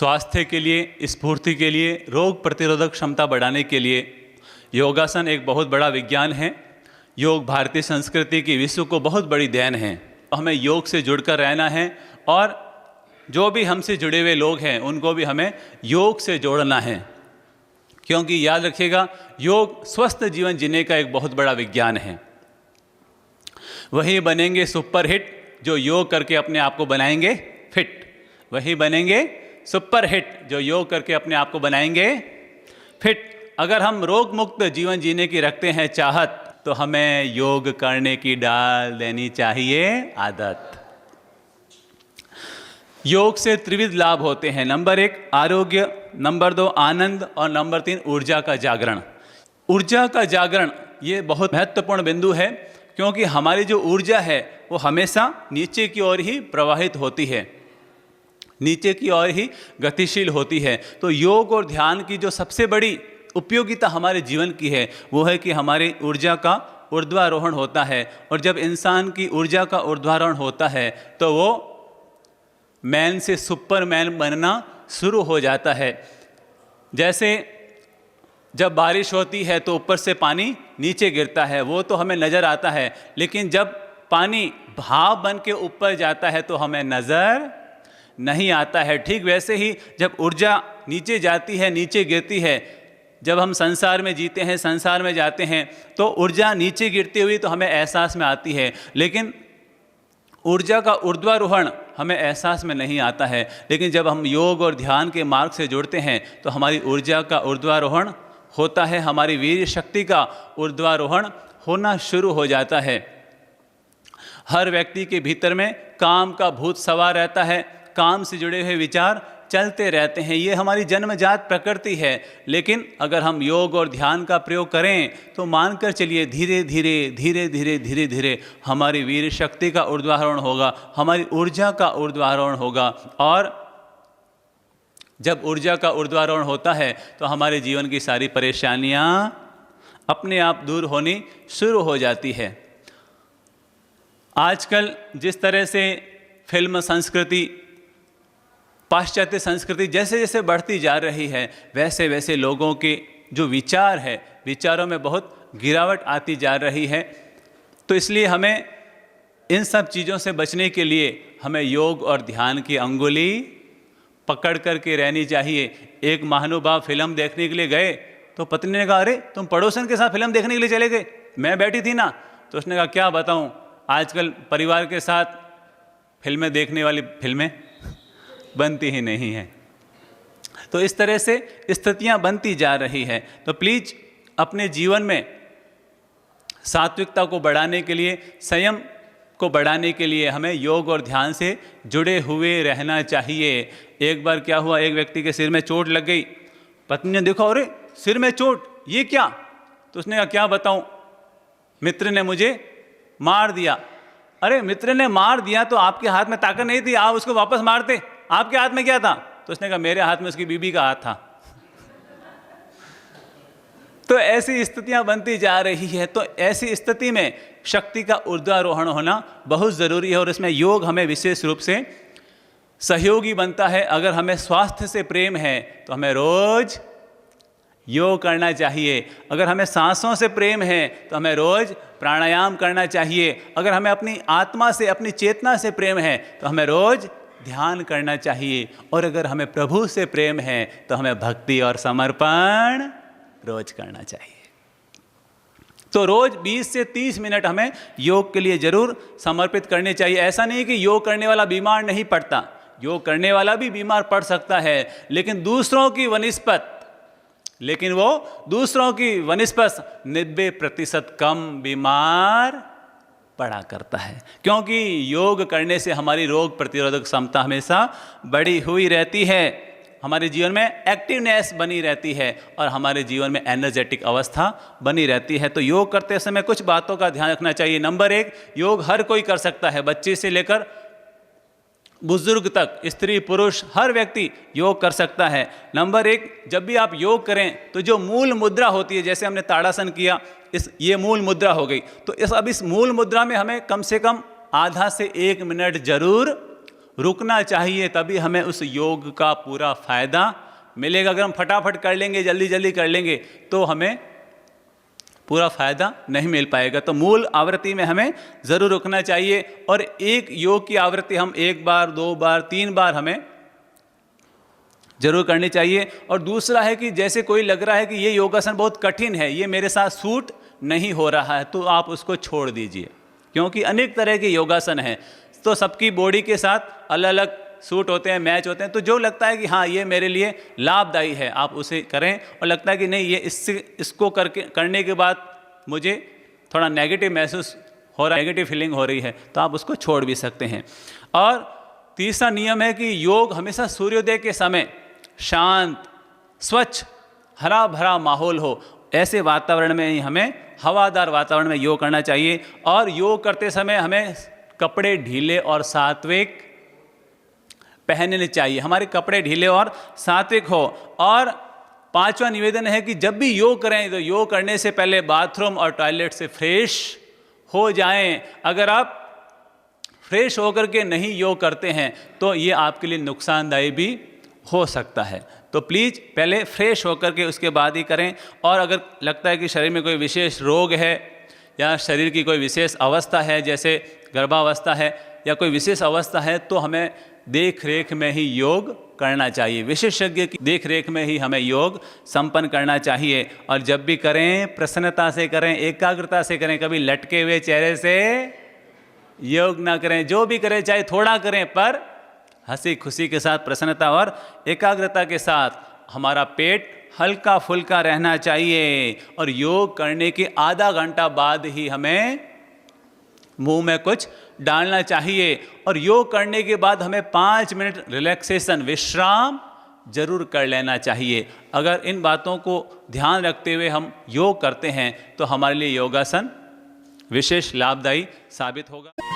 स्वास्थ्य के लिए, स्फूर्ति के लिए, रोग प्रतिरोधक क्षमता बढ़ाने के लिए योगासन एक बहुत बड़ा विज्ञान है। योग भारतीय संस्कृति की विश्व को बहुत बड़ी देन है। हमें योग से जुड़कर रहना है और जो भी हमसे जुड़े हुए लोग हैं उनको भी हमें योग से जोड़ना है, क्योंकि याद रखिएगा योग स्वस्थ जीवन जीने का एक बहुत बड़ा विज्ञान है। वही बनेंगे सुपर हिट जो योग करके अपने आप को बनाएंगे फिट। वही बनेंगे सुपर हिट जो योग करके अपने आप को बनाएंगे फिट। अगर हम रोग मुक्त जीवन जीने की रखते हैं चाहत, तो हमें योग करने की डाल देनी चाहिए आदत। योग से त्रिविध लाभ होते हैं। नंबर 1 आरोग्य, नंबर 2 आनंद और नंबर 3 ऊर्जा का जागरण। ऊर्जा का जागरण ये बहुत महत्वपूर्ण बिंदु है, क्योंकि हमारी जो ऊर्जा है वो हमेशा नीचे की ओर ही प्रवाहित होती है, नीचे की ओर ही गतिशील होती है। तो योग और ध्यान की जो सबसे बड़ी उपयोगिता हमारे जीवन की है वो है कि हमारी ऊर्जा का ऊर्ध्वारोहण होता है। और जब इंसान की ऊर्जा का ऊर्ध्वारोहण होता है तो वो मैन से सुपरमैन बनना शुरू हो जाता है। जैसे जब बारिश होती है तो ऊपर से पानी नीचे गिरता है, वो तो हमें नज़र आता है, लेकिन जब पानी भाप बन के ऊपर जाता है तो हमें नज़र नहीं आता है। ठीक वैसे ही जब ऊर्जा नीचे जाती है, नीचे गिरती है, जब हम संसार में जीते हैं, संसार में जाते हैं, तो ऊर्जा नीचे गिरती हुई तो हमें एहसास में आती है, लेकिन ऊर्जा का ऊर्ध्वारोहण हमें एहसास में नहीं आता है। लेकिन जब हम योग और ध्यान के मार्ग से जुड़ते हैं तो हमारी ऊर्जा का ऊर्ध्वारोहण होता है, हमारी वीर शक्ति का ऊर्ध्वारोहण होना शुरू हो जाता है। हर व्यक्ति के भीतर में काम का भूत सवार रहता है, काम से जुड़े हुए विचार चलते रहते हैं, ये हमारी जन्मजात प्रकृति है। लेकिन अगर हम योग और ध्यान का प्रयोग करें तो मानकर चलिए धीरे धीरे धीरे धीरे धीरे धीरे हमारी वीर शक्ति का ऊर्ध्वारोहण होगा, हमारी ऊर्जा का ऊर्ध्वारोहण होगा। और जब ऊर्जा का ऊर्ध्वारोहण होता है तो हमारे जीवन की सारी परेशानियां अपने आप दूर होनी शुरू हो जाती है। आजकल जिस तरह से फिल्म संस्कृति, पाश्चात्य संस्कृति जैसे जैसे बढ़ती जा रही है, वैसे वैसे लोगों के जो विचार है, विचारों में बहुत गिरावट आती जा रही है। तो इसलिए हमें इन सब चीज़ों से बचने के लिए हमें योग और ध्यान की अंगुली पकड़ करके रहनी चाहिए। एक महानुभाव फिल्म देखने के लिए गए तो पत्नी ने कहा, अरे तुम पड़ोसन के साथ फिल्म देखने के लिए चले गए, मैं बैठी थी ना। तो उसने कहा, क्या बताऊं, आजकल परिवार के साथ फिल्में देखने वाली फिल्में बनती ही नहीं है। तो इस तरह से स्थितियां बनती जा रही है। तो प्लीज अपने जीवन में सात्विकता को बढ़ाने के लिए, संयम को बढ़ाने के लिए हमें योग और ध्यान से जुड़े हुए रहना चाहिए। एक बार क्या हुआ, एक व्यक्ति के सिर में चोट लग गई। पत्नी ने देखा, अरे सिर में चोट, ये क्या? तो उसने कहा, क्या बताऊं, मित्र ने मुझे मार दिया। अरे मित्र ने मार दिया तो आपके हाथ में ताकत नहीं थी, आप उसको वापस मारते, आपके हाथ में क्या था? तो उसने कहा, मेरे हाथ में उसकी बीबी का हाथ था। तो ऐसी स्थितियां बनती जा रही है। तो ऐसी स्थिति में शक्ति का ऊर्ध्वारोहण होना बहुत ज़रूरी है और इसमें योग हमें विशेष रूप से सहयोगी बनता है। अगर हमें स्वास्थ्य से प्रेम है तो हमें रोज योग करना चाहिए। अगर हमें सांसों से प्रेम है तो हमें रोज प्राणायाम करना चाहिए। अगर हमें अपनी आत्मा से, अपनी चेतना से प्रेम है तो हमें रोज ध्यान करना चाहिए। और अगर हमें प्रभु से प्रेम है तो हमें भक्ति और समर्पण रोज करना चाहिए। तो रोज 20 से 30 मिनट हमें योग के लिए जरूर समर्पित करने चाहिए। ऐसा नहीं कि योग करने वाला बीमार नहीं पड़ता, योग करने वाला भी बीमार पड़ सकता है, लेकिन दूसरों की वनिस्पत 90% कम बीमार पड़ा करता है। क्योंकि योग करने से हमारी रोग प्रतिरोधक क्षमता हमेशा बढ़ी हुई रहती है, हमारे जीवन में एक्टिवनेस बनी रहती है और हमारे जीवन में एनर्जेटिक अवस्था बनी रहती है। तो योग करते समय कुछ बातों का ध्यान रखना चाहिए। नंबर 1, योग हर कोई कर सकता है, बच्चे से लेकर बुजुर्ग तक, स्त्री पुरुष हर व्यक्ति योग कर सकता है। नंबर 1, जब भी आप योग करें तो जो मूल मुद्रा होती है, जैसे हमने ताड़ासन किया, ये मूल मुद्रा हो गई, तो अब इस मूल मुद्रा में हमें कम से कम आधा से 1 मिनट जरूर रुकना चाहिए, तभी हमें उस योग का पूरा फायदा मिलेगा। अगर हम फटाफट कर लेंगे, जल्दी जल्दी कर लेंगे, तो हमें पूरा फायदा नहीं मिल पाएगा। तो मूल आवृत्ति में हमें ज़रूर रुकना चाहिए, और एक योग की आवृत्ति हम 1 बार 2 बार 3 बार हमें जरूर करनी चाहिए। और दूसरा है कि जैसे कोई लग रहा है कि ये योगासन बहुत कठिन है, ये मेरे साथ सूट नहीं हो रहा है, तो आप उसको छोड़ दीजिए, क्योंकि अनेक तरह के योगासन हैं, तो सबकी बॉडी के साथ अलग अलग सूट होते हैं, मैच होते हैं। तो जो लगता है कि हाँ ये मेरे लिए लाभदायी है, आप उसे करें, और लगता है कि नहीं ये इसको करने के बाद मुझे थोड़ा नेगेटिव महसूस हो रहा है, नेगेटिव फीलिंग हो रही है, तो आप उसको छोड़ भी सकते हैं। और तीसरा नियम है कि योग हमेशा सूर्योदय के समय शांत, स्वच्छ, हरा भरा माहौल हो, ऐसे वातावरण में ही हमें, हवादार वातावरण में योग करना चाहिए। और योग करते समय हमें कपड़े ढीले और सात्विक पहनने चाहिए, हमारे कपड़े ढीले और सात्विक हो। और पांचवा निवेदन है कि जब भी योग करें तो योग करने से पहले बाथरूम और टॉयलेट से फ्रेश हो जाएं। अगर आप फ्रेश होकर के नहीं योग करते हैं तो ये आपके लिए नुकसानदायी भी हो सकता है। तो प्लीज़ पहले फ्रेश होकर के उसके बाद ही करें। और अगर लगता है कि शरीर में कोई विशेष रोग है या शरीर की कोई विशेष अवस्था है, जैसे गर्भावस्था है या कोई विशेष अवस्था है, तो हमें देख रेख में ही योग करना चाहिए, विशेषज्ञ की देख रेख में ही हमें योग संपन्न करना चाहिए। और जब भी करें प्रसन्नता से करें, एकाग्रता से करें, कभी लटके हुए चेहरे से योग ना करें। जो भी करें चाहे थोड़ा करें, पर हंसी खुशी के साथ, प्रसन्नता और एकाग्रता के साथ। हमारा पेट हल्का फुल्का रहना चाहिए, और योग करने के आधा घंटा बाद ही हमें मुंह में कुछ डालना चाहिए। और योग करने के बाद हमें 5 मिनट रिलैक्सेशन, विश्राम जरूर कर लेना चाहिए। अगर इन बातों को ध्यान रखते हुए हम योग करते हैं तो हमारे लिए योगासन विशेष लाभदायी साबित होगा।